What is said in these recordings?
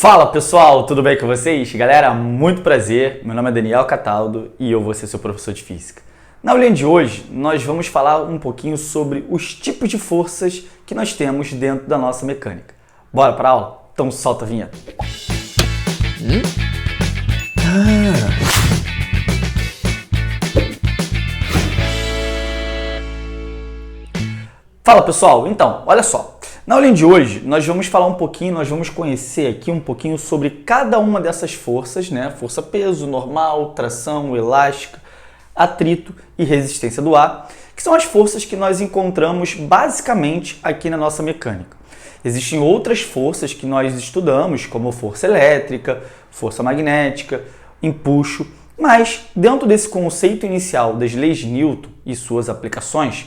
Fala pessoal, tudo bem com vocês? Galera, muito prazer, meu nome é Daniel Cataldo e eu vou ser seu professor de Física. Na aulinha de hoje, nós vamos falar um pouquinho sobre os tipos de forças que nós temos dentro da nossa mecânica. Bora para a aula? Então solta a vinheta. Fala pessoal, então, olha só. Na aulinha de hoje, nós vamos falar um pouquinho, nós vamos conhecer aqui um pouquinho sobre cada uma dessas forças, né? Força peso, normal, tração, elástica, atrito e resistência do ar, que são as forças que nós encontramos basicamente aqui na nossa mecânica. Existem outras forças que nós estudamos, como força elétrica, força magnética, empuxo, mas dentro desse conceito inicial das leis de Newton e suas aplicações,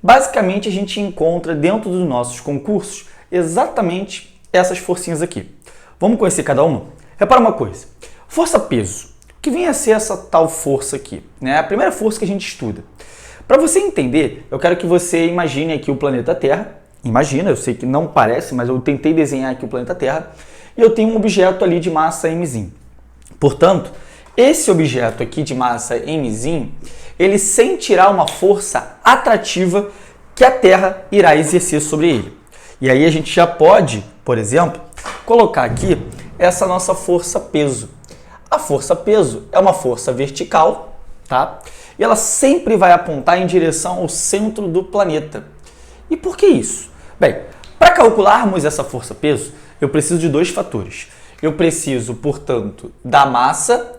basicamente a gente encontra dentro dos nossos concursos exatamente essas forcinhas aqui. Vamos conhecer cada uma? Repara uma coisa, força-peso, o que vem a ser essa tal força aqui? É a primeira força que a gente estuda. Para você entender, eu quero que você imagine aqui o planeta Terra. Imagina, eu sei que não parece, mas eu tentei desenhar aqui o planeta Terra e eu tenho um objeto ali de massa mzinho. Portanto, esse objeto aqui de massa mzinho, ele sentirá uma força atrativa que a Terra irá exercer sobre ele. E aí a gente já pode, por exemplo, colocar aqui essa nossa força-peso. A força-peso é uma força vertical, tá? E ela sempre vai apontar em direção ao centro do planeta. E por que isso? Bem, para calcularmos essa força-peso, eu preciso de dois fatores. Eu preciso, portanto, da massa,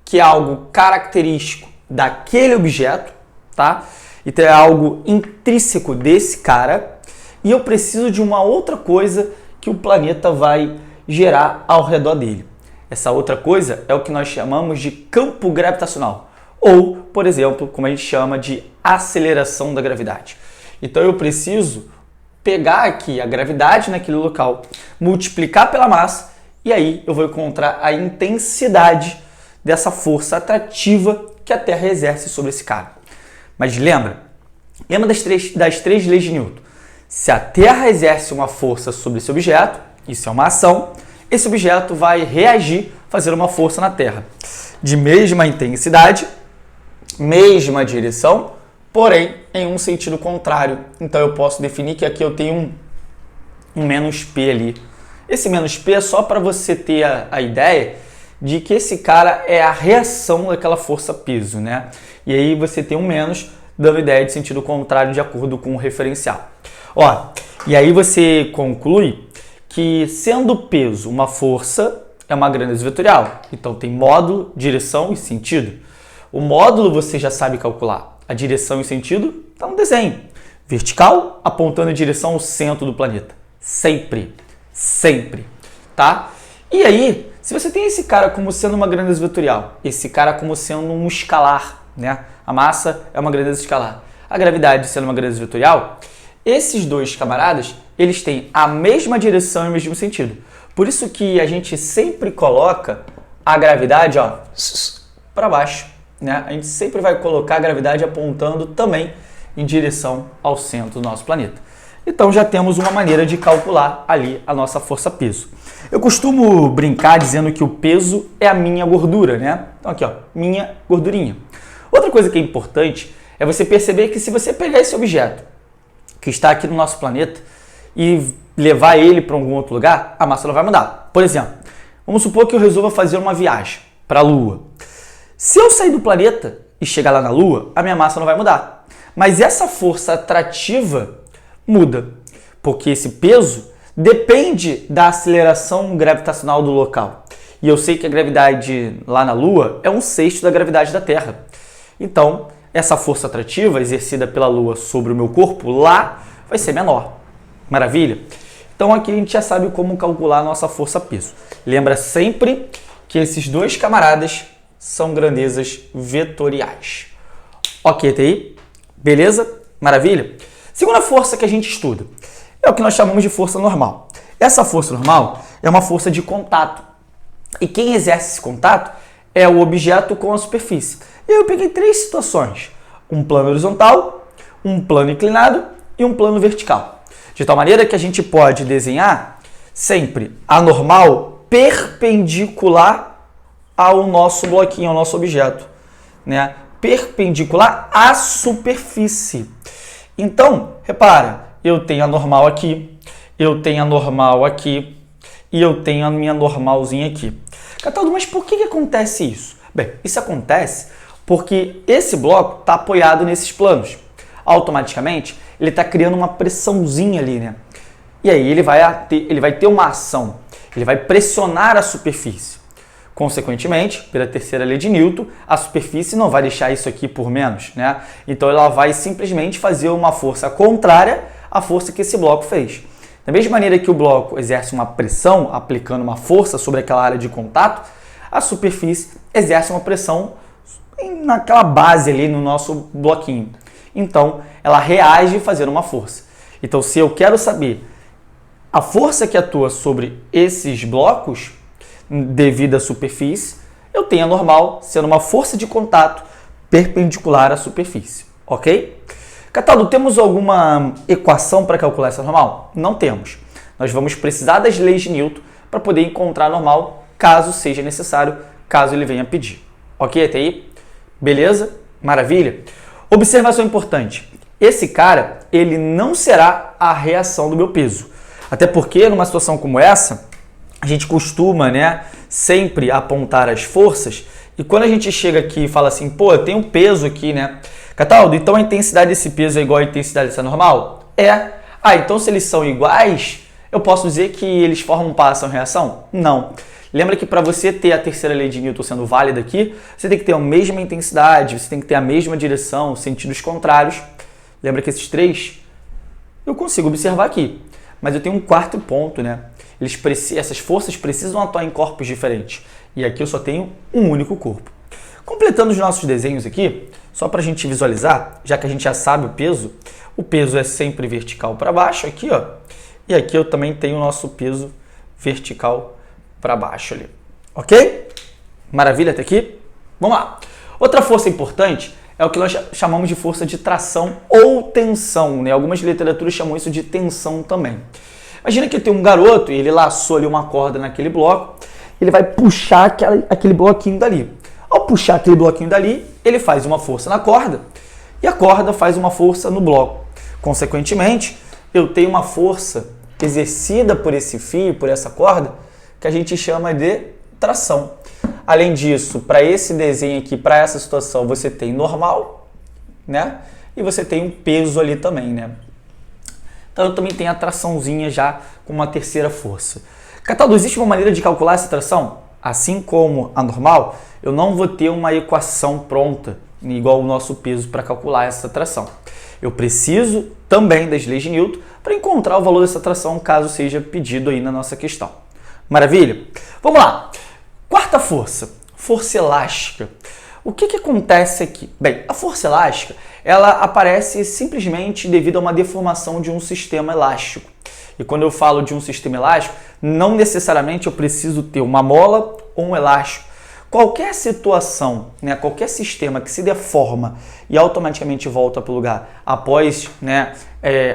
que é algo característico daquele objeto, tá? Então é algo intrínseco desse cara. E eu preciso de uma outra coisa que o planeta vai gerar ao redor dele. Essa outra coisa é o que nós chamamos de campo gravitacional. Ou, por exemplo, como a gente chama de aceleração da gravidade. Então eu preciso pegar aqui a gravidade naquele local, multiplicar pela massa, e aí eu vou encontrar a intensidade dessa força atrativa que a Terra exerce sobre esse cara. Mas lembra das três leis de Newton. Se a Terra exerce uma força sobre esse objeto, isso é uma ação, esse objeto vai reagir fazendo uma força na Terra. De mesma intensidade, mesma direção, porém em um sentido contrário. Então eu posso definir que aqui eu tenho um menos P ali. Esse menos P é só para você ter a ideia de que esse cara é a reação daquela força-peso, né? E aí você tem um menos, dando ideia de sentido contrário de acordo com o referencial. Ó, e aí você conclui que sendo o peso uma força, é uma grandeza vetorial. Então tem módulo, direção e sentido. O módulo você já sabe calcular. A direção e sentido está no desenho. Vertical, apontando em direção ao centro do planeta. Sempre, sempre, tá? E aí, se você tem esse cara como sendo uma grandeza vetorial, esse cara como sendo um escalar, né? A massa é uma grandeza escalar. A gravidade sendo uma grandeza vetorial, esses dois camaradas, eles têm a mesma direção e o mesmo sentido. Por isso que a gente sempre coloca a gravidade, ó, para baixo, né? A gente sempre vai colocar a gravidade apontando também em direção ao centro do nosso planeta. Então já temos uma maneira de calcular ali a nossa força-peso. Eu costumo brincar dizendo que o peso é a minha gordura, né? Então aqui, ó, minha gordurinha. Outra coisa que é importante é você perceber que se você pegar esse objeto que está aqui no nosso planeta e levar ele para algum outro lugar, a massa não vai mudar. Por exemplo, vamos supor que eu resolva fazer uma viagem para a Lua. Se eu sair do planeta e chegar lá na Lua, a minha massa não vai mudar. Mas essa força atrativa muda, porque esse peso depende da aceleração gravitacional do local. E eu sei que a gravidade lá na Lua é 1/6 da gravidade da Terra. Então, essa força atrativa exercida pela Lua sobre o meu corpo lá vai ser menor. Maravilha? Então aqui a gente já sabe como calcular a nossa força-peso. Lembra sempre que esses dois camaradas são grandezas vetoriais. Ok, até aí? Beleza? Maravilha? Segunda força que a gente estuda é o que nós chamamos de força normal. Essa força normal é uma força de contato. E quem exerce esse contato é o objeto com a superfície. E eu peguei três situações. Um plano horizontal, um plano inclinado e um plano vertical. De tal maneira que a gente pode desenhar sempre a normal perpendicular ao nosso bloquinho, ao nosso objeto, né? Perpendicular à superfície. Então, repara, eu tenho a normal aqui, eu tenho a normal aqui e eu tenho a minha normalzinha aqui. Cataldo, mas por que acontece isso? Bem, isso acontece porque esse bloco está apoiado nesses planos. Automaticamente, ele está criando uma pressãozinha ali, né? E aí ele vai ter uma ação, ele vai pressionar a superfície. Consequentemente, pela terceira lei de Newton, a superfície não vai deixar isso aqui por menos, né? Então ela vai simplesmente fazer uma força contrária à força que esse bloco fez. Da mesma maneira que o bloco exerce uma pressão, aplicando uma força sobre aquela área de contato, a superfície exerce uma pressão naquela base ali no nosso bloquinho. Então, ela reage fazendo uma força. Então, se eu quero saber a força que atua sobre esses blocos, devido à superfície, eu tenho a normal sendo uma força de contato perpendicular à superfície, ok? Cataldo, temos alguma equação para calcular essa normal? Não temos. Nós vamos precisar das leis de Newton para poder encontrar a normal, caso seja necessário, caso ele venha pedir. Ok até aí? Beleza? Maravilha? Observação importante. Esse cara, ele não será a reação do meu peso. Até porque, numa situação como essa, a gente costuma, né, sempre apontar as forças, e quando a gente chega aqui e fala assim, pô, eu tenho um peso aqui, né? Cataldo, então a intensidade desse peso é igual à intensidade dessa normal? É. Ah, então se eles são iguais, eu posso dizer que eles formam uma ação-reação? Não. Lembra que para você ter a terceira lei de Newton sendo válida aqui, você tem que ter a mesma intensidade, você tem que ter a mesma direção, sentidos contrários. Lembra que esses três eu consigo observar aqui. Mas eu tenho um quarto ponto, né? Essas forças precisam atuar em corpos diferentes. E aqui eu só tenho um único corpo. Completando os nossos desenhos aqui, só para a gente visualizar, já que a gente já sabe o peso é sempre vertical para baixo aqui, ó. E aqui eu também tenho o nosso peso vertical para baixo ali. Ok? Maravilha até aqui? Vamos lá. Outra força importante é o que nós chamamos de força de tração ou tensão, né? Algumas literaturas chamam isso de tensão também. Imagina que tem um garoto e ele laçou ali uma corda naquele bloco, ele vai puxar aquele bloquinho dali. Ao puxar aquele bloquinho dali, ele faz uma força na corda e a corda faz uma força no bloco. Consequentemente, eu tenho uma força exercida por esse fio, por essa corda, que a gente chama de tração. Além disso, para esse desenho aqui, para essa situação, você tem normal, né? E você tem um peso ali também, né? Então eu também tenho a traçãozinha já com uma terceira força. Cataldo, existe uma maneira de calcular essa tração? Assim como a normal, eu não vou ter uma equação pronta, igual o nosso peso, para calcular essa tração. Eu preciso também das leis de Newton para encontrar o valor dessa tração, caso seja pedido aí na nossa questão. Maravilha? Vamos lá. Quarta força, força elástica. O que acontece aqui? Bem, a força elástica, ela aparece simplesmente devido a uma deformação de um sistema elástico. E quando eu falo de um sistema elástico, não necessariamente eu preciso ter uma mola ou um elástico. Qualquer situação, né, qualquer sistema que se deforma e automaticamente volta para o lugar após, né,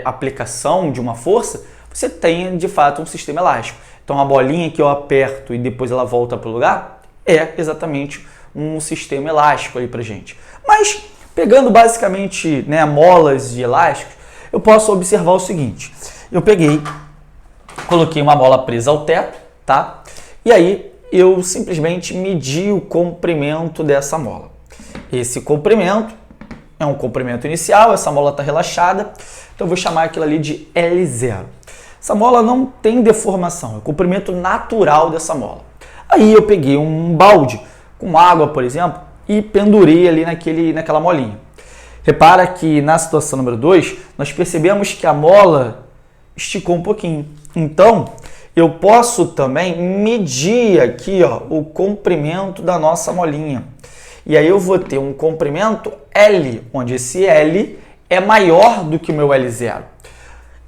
aplicação de uma força, você tem de fato um sistema elástico. Então a bolinha que eu aperto e depois ela volta para o lugar é exatamente um sistema elástico aí pra gente. Mas pegando basicamente, né, molas de elásticos, eu posso observar o seguinte. Eu coloquei uma mola presa ao teto, tá? E aí eu simplesmente medi o comprimento dessa mola. Esse comprimento é um comprimento inicial, essa mola está relaxada, então eu vou chamar aquilo ali de L0. Essa mola não tem deformação, é o comprimento natural dessa mola. Aí eu peguei um balde com água, por exemplo, e pendurei ali naquela molinha. Repara que na situação número 2, nós percebemos que a mola esticou um pouquinho. Então, eu posso também medir aqui, ó, o comprimento da nossa molinha. E aí eu vou ter um comprimento L, onde esse L é maior do que o meu L0.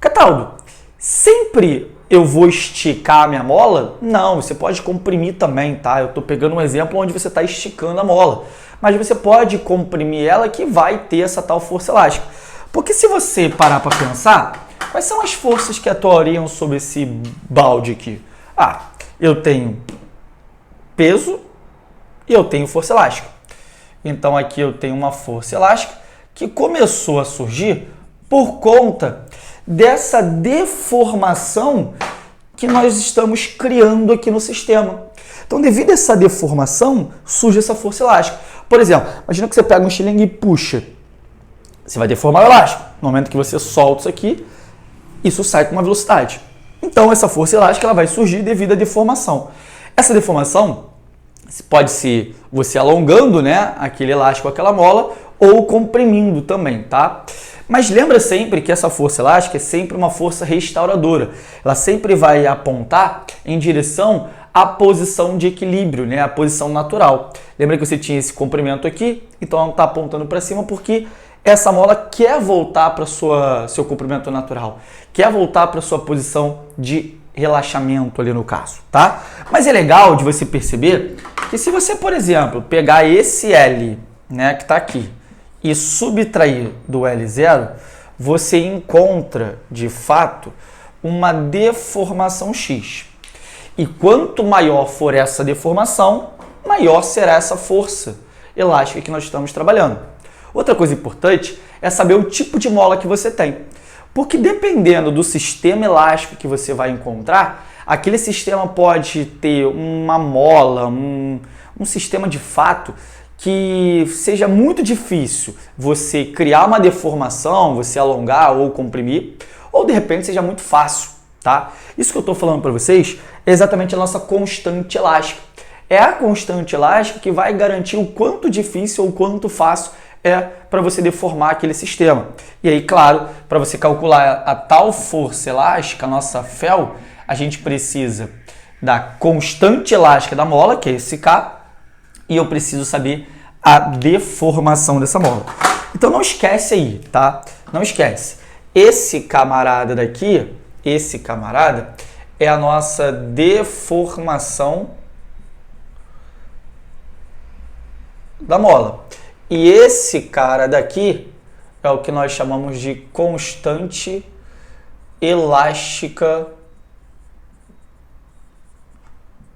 Cataldo, sempre eu vou esticar a minha mola? Não, você pode comprimir também, tá? Eu estou pegando um exemplo onde você está esticando a mola. Mas você pode comprimir ela que vai ter essa tal força elástica. Porque se você parar para pensar, quais são as forças que atuariam sobre esse balde aqui? Ah, eu tenho peso e eu tenho força elástica. Então aqui eu tenho uma força elástica que começou a surgir por conta dessa deformação que nós estamos criando aqui no sistema. Então, devido a essa deformação, surge essa força elástica. Por exemplo, imagina que você pega um estilingue e puxa. Você vai deformar o elástico. No momento que você solta isso aqui, isso sai com uma velocidade. Então, essa força elástica ela vai surgir devido à deformação. Essa deformação pode ser você alongando, né, aquele elástico, aquela mola, ou comprimindo também, tá? Mas lembra sempre que essa força elástica é sempre uma força restauradora. Ela sempre vai apontar em direção à posição de equilíbrio, né? A posição natural. Lembra que você tinha esse comprimento aqui? Então ela está apontando para cima porque essa mola quer voltar para seu comprimento natural. Quer voltar para sua posição de relaxamento ali no caso, tá? Mas é legal de você perceber que se você, por exemplo, pegar esse L, né, que está aqui, e subtrair do L0, você encontra, de fato, uma deformação X. E quanto maior for essa deformação, maior será essa força elástica que nós estamos trabalhando. Outra coisa importante é saber o tipo de mola que você tem. Porque dependendo do sistema elástico que você vai encontrar, aquele sistema pode ter uma mola, um sistema de fato que seja muito difícil você criar uma deformação, você alongar ou comprimir, ou de repente seja muito fácil, tá? Isso que eu estou falando para vocês é exatamente a nossa constante elástica. É a constante elástica que vai garantir o quanto difícil ou quanto fácil é para você deformar aquele sistema. E aí, claro, para você calcular a tal força elástica, a nossa FEL, a gente precisa da constante elástica da mola, que é esse K, e eu preciso saber a deformação dessa mola. Então não esquece aí, tá? Não esquece. Esse camarada daqui, esse camarada, é a nossa deformação da mola. E esse cara daqui é o que nós chamamos de constante elástica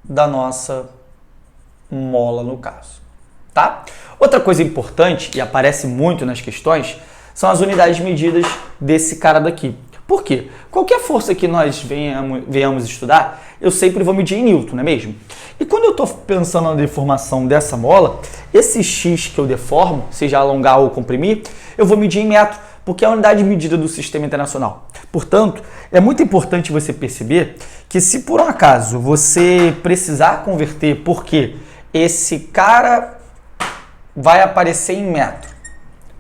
da nossa mola no caso, tá? Outra coisa importante, e aparece muito nas questões, são as unidades medidas desse cara daqui. Por quê? Qualquer força que nós venhamos estudar, eu sempre vou medir em Newton, não é mesmo? E quando eu estou pensando na deformação dessa mola, esse X que eu deformo, seja alongar ou comprimir, eu vou medir em metro, porque é a unidade de medida do sistema internacional. Portanto, é muito importante você perceber que se por um acaso você precisar converter, porque esse cara vai aparecer em metro,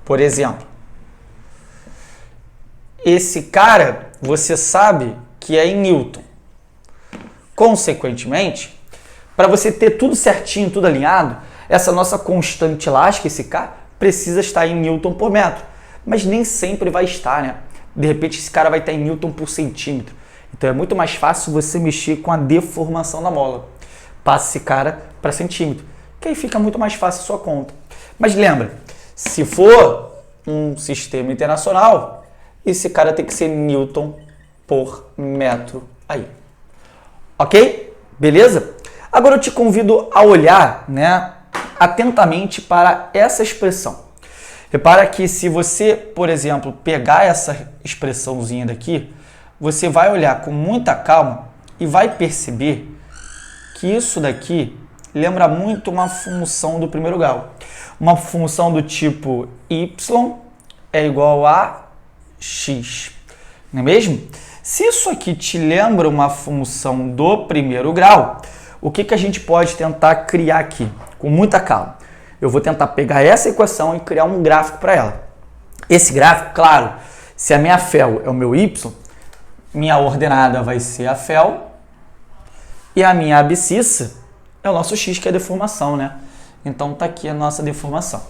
por exemplo. Esse cara, você sabe que é em Newton. Consequentemente, para você ter tudo certinho, tudo alinhado, essa nossa constante elástica, esse K, precisa estar em Newton por metro. Mas nem sempre vai estar, né? De repente esse cara vai estar em Newton por centímetro. Então é muito mais fácil você mexer com a deformação da mola. Passa esse cara para centímetro, que aí fica muito mais fácil a sua conta. Mas lembra, se for um sistema internacional, esse cara tem que ser Newton por metro aí. Ok? Beleza? Agora eu te convido a olhar, né, atentamente para essa expressão. Repara que se você, por exemplo, pegar essa expressãozinha daqui, você vai olhar com muita calma e vai perceber que isso daqui lembra muito uma função do primeiro grau. Uma função do tipo y é igual a x, não é mesmo? Se isso aqui te lembra uma função do primeiro grau, o que a gente pode tentar criar aqui? Com muita calma. Eu vou tentar pegar essa equação e criar um gráfico para ela. Esse gráfico, claro, se a minha FEL é o meu y, minha ordenada vai ser a FEL e a minha abscissa é o nosso x, que é a deformação, né? Então tá aqui a nossa deformação.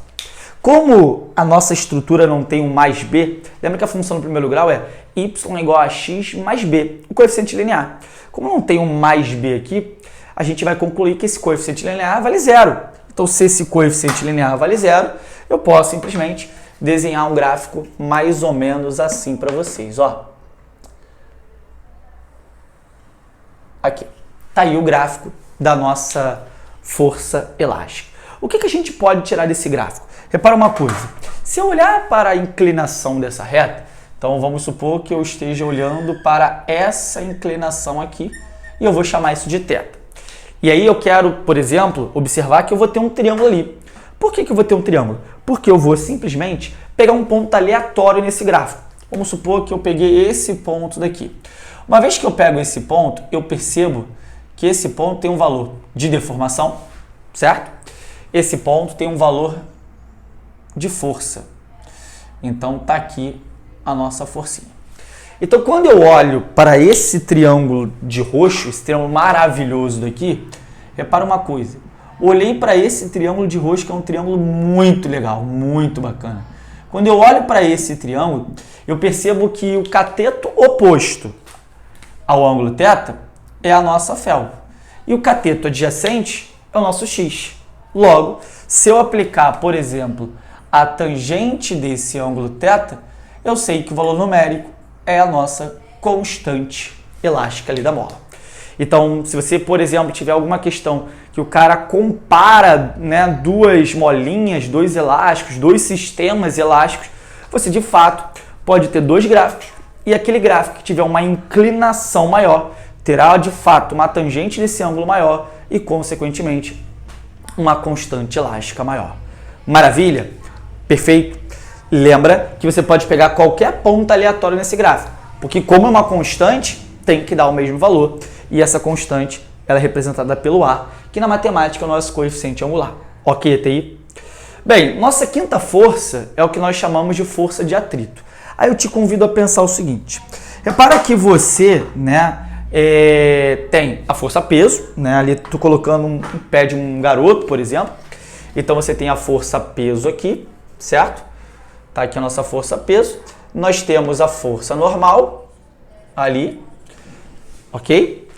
Como a nossa estrutura não tem um mais b, lembra que a função do primeiro grau é y igual a x mais b, o coeficiente linear. Como não tem um mais b aqui, a gente vai concluir que esse coeficiente linear vale zero. Então, se esse coeficiente linear vale zero, eu posso simplesmente desenhar um gráfico mais ou menos assim para vocês. Ó. Aqui. Tá aí o gráfico da nossa força elástica. O que a gente pode tirar desse gráfico? Repara uma coisa, se eu olhar para a inclinação dessa reta, então vamos supor que eu esteja olhando para essa inclinação aqui e eu vou chamar isso de θ. E aí eu quero, por exemplo, observar que eu vou ter um triângulo ali. Por que eu vou ter um triângulo? Porque eu vou simplesmente pegar um ponto aleatório nesse gráfico. Vamos supor que eu peguei esse ponto daqui. Uma vez que eu pego esse ponto, eu percebo que esse ponto tem um valor de deformação, certo? Esse ponto tem um valor de força. Então tá aqui a nossa forcinha. Então quando eu olho para esse triângulo de roxo, esse triângulo maravilhoso daqui, repara uma coisa. Olhei para esse triângulo de roxo, que é um triângulo muito legal, muito bacana. Quando eu olho para esse triângulo, eu percebo que o cateto oposto ao ângulo θ é a nossa felva. E o cateto adjacente é o nosso x. Logo, se eu aplicar, por exemplo, a tangente desse ângulo θ, eu sei que o valor numérico é a nossa constante elástica ali da mola. Então, se você, por exemplo, tiver alguma questão que o cara compara, né, duas molinhas, dois elásticos, dois sistemas elásticos, você de fato pode ter dois gráficos e aquele gráfico que tiver uma inclinação maior terá de fato uma tangente desse ângulo maior e, consequentemente, uma constante elástica maior. Maravilha? Perfeito? Lembra que você pode pegar qualquer ponto aleatório nesse gráfico, porque como é uma constante, tem que dar o mesmo valor. E essa constante ela é representada pelo A, que na matemática é o nosso coeficiente angular. Ok, TI? Bem, nossa quinta força é o que nós chamamos de força de atrito. Aí eu te convido a pensar o seguinte. Repara que você, né, tem a força peso, né, ali tu colocando um pé de um garoto, por exemplo. Então você tem a força peso aqui, certo? Tá aqui a nossa força peso. Nós temos a força normal ali, ok?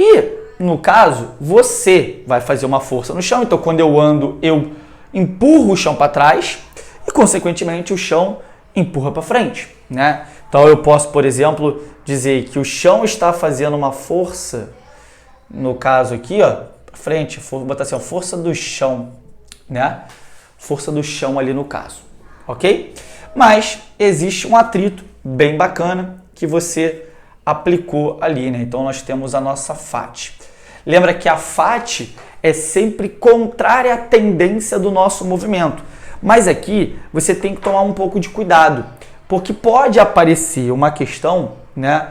E, no caso, você vai fazer uma força no chão. Então, quando eu ando, eu empurro o chão para trás e, consequentemente, o chão empurra para frente, né? Então, eu posso, por exemplo, dizer que o chão está fazendo uma força, no caso aqui, ó, para frente, vou botar assim, ó, força do chão, né? Força do chão ali no caso, ok? Mas existe um atrito bem bacana que você aplicou ali, né? Então nós temos a nossa FAT. Lembra que a FAT é sempre contrária à tendência do nosso movimento. Mas aqui você tem que tomar um pouco de cuidado, porque pode aparecer uma questão, né,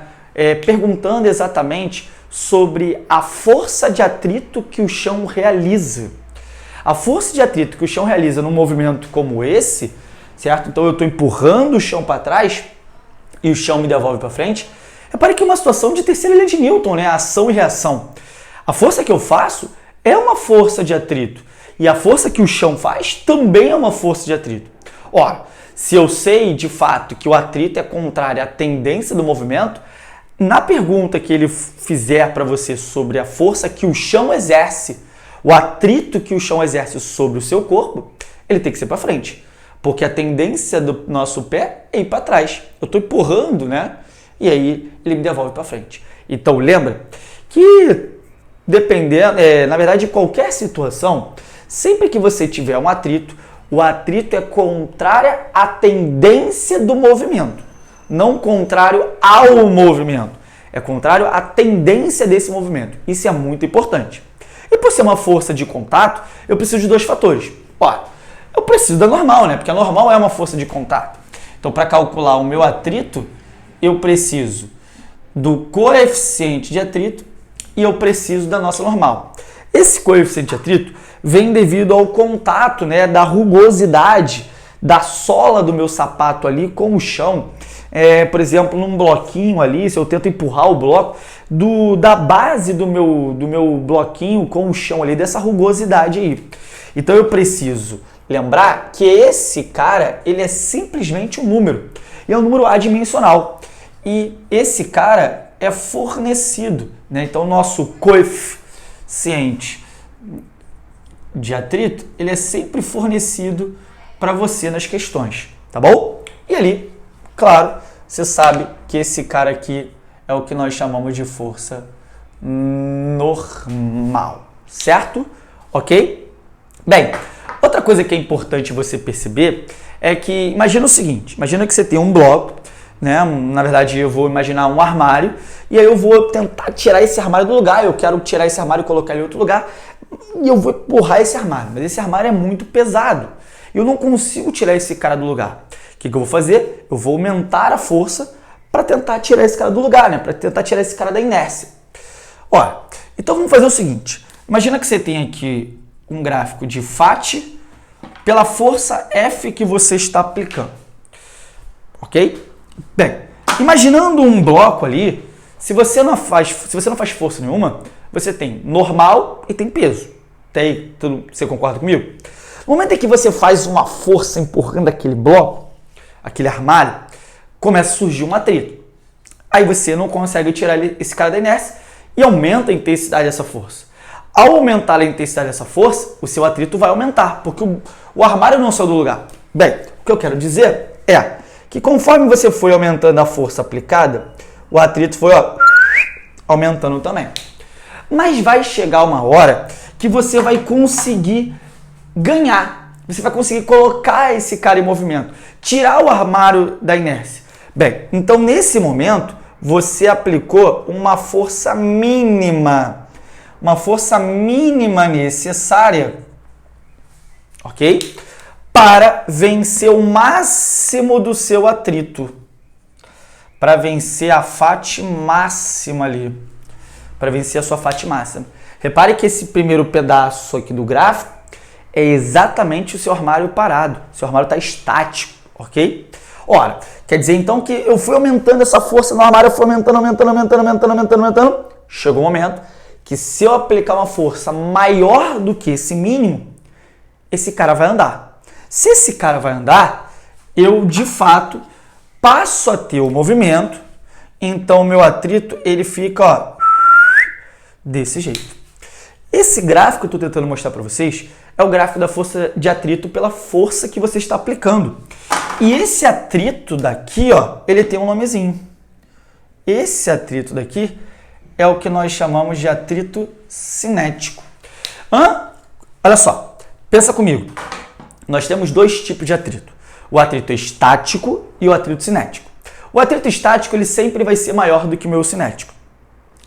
perguntando exatamente sobre a força de atrito que o chão realiza. A força de atrito que o chão realiza num movimento como esse, certo? Então eu estou empurrando o chão para trás e o chão me devolve para frente. Repare que é uma situação de terceira lei de Newton, né? Ação e reação. A força que eu faço é uma força de atrito. E a força que o chão faz também é uma força de atrito. Ora, se eu sei de fato que o atrito é contrário à tendência do movimento, na pergunta que ele fizer para você sobre a força que o chão exerce, o atrito que o chão exerce sobre o seu corpo, ele tem que ser para frente. Porque a tendência do nosso pé é ir para trás. Eu estou empurrando, né? E aí ele me devolve para frente. Então lembra que dependendo, na verdade, de qualquer situação, sempre que você tiver um atrito, o atrito é contrário à tendência do movimento, não contrário ao movimento. É contrário à tendência desse movimento. Isso é muito importante. E por ser uma força de contato, eu preciso de dois fatores. Ó, eu preciso da normal, né? Porque a normal é uma força de contato. Então, para calcular o meu atrito, eu preciso do coeficiente de atrito e eu preciso da nossa normal. Esse coeficiente de atrito vem devido ao contato, né, da rugosidade da sola do meu sapato ali com o chão. Por exemplo, num bloquinho ali, se eu tento empurrar o bloco, da base do meu bloquinho com o chão ali, dessa rugosidade aí. Então eu preciso lembrar que esse cara, ele é simplesmente um número. E é um número adimensional. E esse cara é fornecido, né? Então o nosso coeficiente de atrito, ele é sempre fornecido para você nas questões, tá bom? E ali, claro, você sabe que esse cara aqui é o que nós chamamos de força normal, certo? Ok? Bem, outra coisa que é importante você perceber é que, imagina o seguinte, imagina que você tem um bloco, né? Na verdade, eu vou imaginar um armário e aí eu vou tentar tirar esse armário do lugar. Eu quero tirar esse armário e colocar ele em outro lugar e eu vou empurrar esse armário. Mas esse armário é muito pesado. Eu não consigo tirar esse cara do lugar. O que eu vou fazer? Eu vou aumentar a força para tentar tirar esse cara do lugar, né? Para tentar tirar esse cara da inércia. Olha, então vamos fazer o seguinte. Imagina que você tem aqui um gráfico de FAT pela força F que você está aplicando. Ok? Bem, imaginando um bloco ali, se você não faz força nenhuma, você tem normal e tem peso. Você concorda comigo? No momento em que você faz uma força empurrando aquele bloco, aquele armário, começa a surgir um atrito. Aí você não consegue tirar esse cara da inércia e aumenta a intensidade dessa força. Ao aumentar a intensidade dessa força, o seu atrito vai aumentar, porque o armário não saiu do lugar. Bem, o que eu quero dizer é que conforme você foi aumentando a força aplicada, o atrito foi aumentando também. Mas vai chegar uma hora que você vai conseguir ganhar. Você vai conseguir colocar esse cara em movimento, tirar o armário da inércia. Bem, então nesse momento, você aplicou uma força mínima necessária, ok? Para vencer o máximo do seu atrito, para vencer a FAT máxima ali, para vencer a sua FAT máxima. Repare que esse primeiro pedaço aqui do gráfico é exatamente o seu armário parado, o seu armário está estático, ok? Ora, quer dizer então que eu fui aumentando essa força no armário, eu fui aumentando, chegou um momento que se eu aplicar uma força maior do que esse mínimo, esse cara vai andar. Se esse cara vai andar, eu de fato passo a ter o movimento, então o meu atrito ele fica desse jeito. Esse gráfico que eu estou tentando mostrar para vocês é o gráfico da força de atrito pela força que você está aplicando. E esse atrito daqui, ele tem um nomezinho. Esse atrito daqui é o que nós chamamos de atrito cinético. Olha só, pensa comigo. Nós temos dois tipos de atrito. O atrito estático e o atrito cinético. O atrito estático ele sempre vai ser maior do que o meu cinético.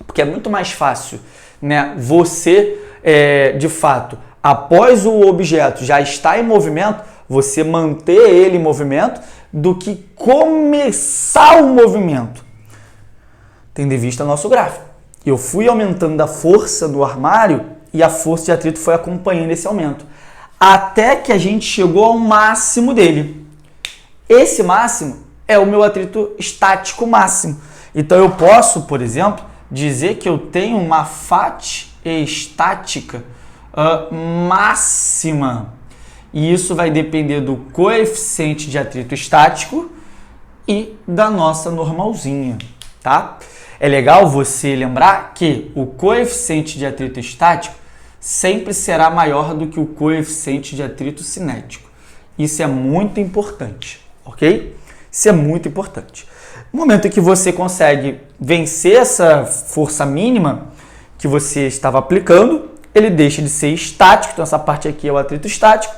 Porque é muito mais fácil, né, você, de fato, após o objeto já estar em movimento, você manter ele em movimento do que começar o movimento. Tendo em vista nosso gráfico. Eu fui aumentando a força do armário e a força de atrito foi acompanhando esse aumento. Até que a gente chegou ao máximo dele. Esse máximo é o meu atrito estático máximo. Então eu posso, por exemplo, dizer que eu tenho uma FAT estática máxima. E isso vai depender do coeficiente de atrito estático e da nossa normalzinha, tá? É legal você lembrar que o coeficiente de atrito estático sempre será maior do que o coeficiente de atrito cinético. Isso é muito importante, ok? Isso é muito importante. No momento em que você consegue vencer essa força mínima que você estava aplicando, ele deixa de ser estático, então essa parte aqui é o atrito estático,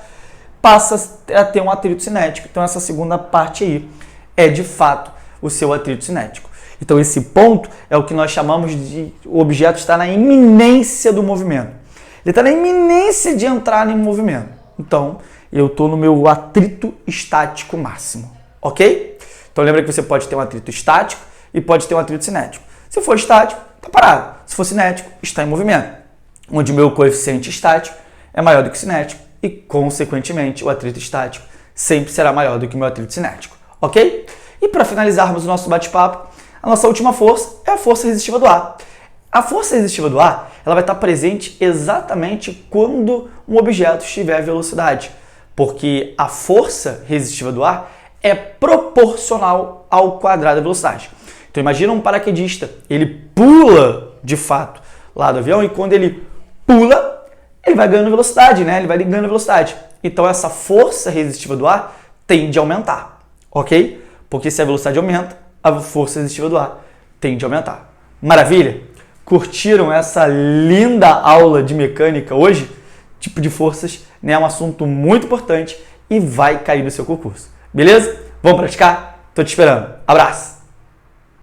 passa a ter um atrito cinético. Então essa segunda parte aí é de fato o seu atrito cinético. Então esse ponto é o que nós chamamos de o objeto está na iminência do movimento. Ele está na iminência de entrar em movimento. Então, eu estou no meu atrito estático máximo. Ok? Então, lembra que você pode ter um atrito estático e pode ter um atrito cinético. Se for estático, está parado. Se for cinético, está em movimento. Onde o meu coeficiente estático é maior do que o cinético e, consequentemente, o atrito estático sempre será maior do que o meu atrito cinético. Ok? E para finalizarmos o nosso bate-papo, a nossa última força é a força resistiva do ar. A força resistiva do ar ela vai estar presente exatamente quando um objeto estiver à velocidade, porque a força resistiva do ar é proporcional ao quadrado da velocidade. Então imagina um paraquedista, ele pula de fato lá do avião e quando ele pula, ele vai ganhando velocidade, né? Ele vai ganhando velocidade. Então essa força resistiva do ar tende a aumentar, ok? Porque se a velocidade aumenta, a força resistiva do ar tende a aumentar. Maravilha? curtiram essa linda aula de mecânica hoje, tipo de forças, né, é um assunto muito importante e vai cair no seu concurso. Beleza? Vamos praticar? Tô te esperando. Abraço!